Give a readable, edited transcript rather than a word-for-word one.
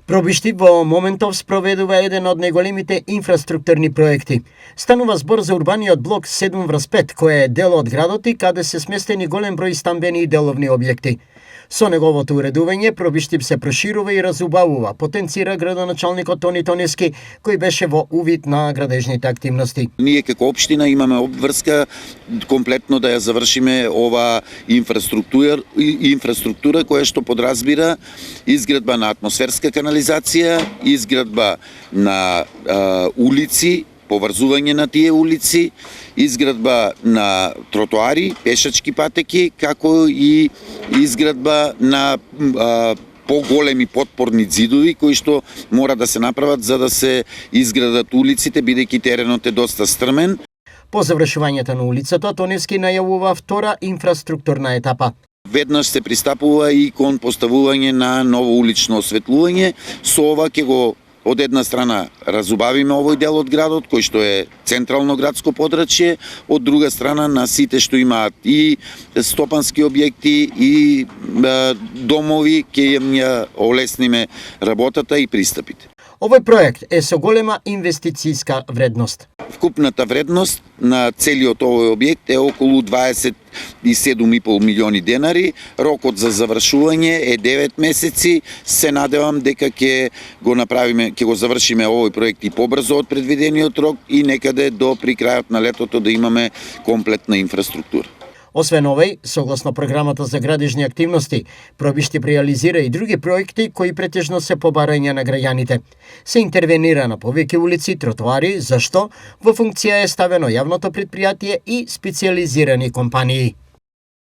Пробишти во моментов спроведува еден од најголемите инфраструктурни проекти. Станува збор за урбаниот блок 7/5, кој е дел од градот и каде се сместени голем број стамбени и деловни објекти. Со неговото уредување, Пробиштип се проширува и разубавува, потенцира градоначалникот Тони Тоневски, кој беше во увид на градежните активности. Ние како општина имаме обврска комплетно да ја завршиме ова инфраструктура која што подразбира изградба на атмосферска канализација, изградба на улици, поврзување на тие улици, изградба на тротоари, пешачки патеки, како и изградба на поголеми потпорни ѕидови кои што мора да се направат за да се изградат улиците, бидејќи теренот е доста стрмен. По завршувањето на улицата, Тоневски најавува втора инфраструктурна етапа. Веднаш се пристапува и кон поставување на ново улично осветлување. Со ова ќе го од една страна разубавиме овој дел од градот, кој што е централно градско подрачје, од друга страна на сите што имаат и стопански објекти и домови, ќе им ја олесниме работата и пристапите. Овој проект е со голема инвестицијска вредност. Вкупната вредност на целиот овој објект е околу 27,5 милиони денари. Рокот за завршување е 9 месеци. Се надевам дека ќе го завршиме овој проект и побрзо од предвидениот рок и некаде до при крајот на летото да имаме комплетна инфраструктура. Освен овој, согласно програмата за градежни активности, Пробиштип реализира и други проекти кои претежно се по барање на граѓаните. Се интервенира на повеќе улици, тротоари, зашто во функција е ставено јавното претпријатие и специјализирани компании.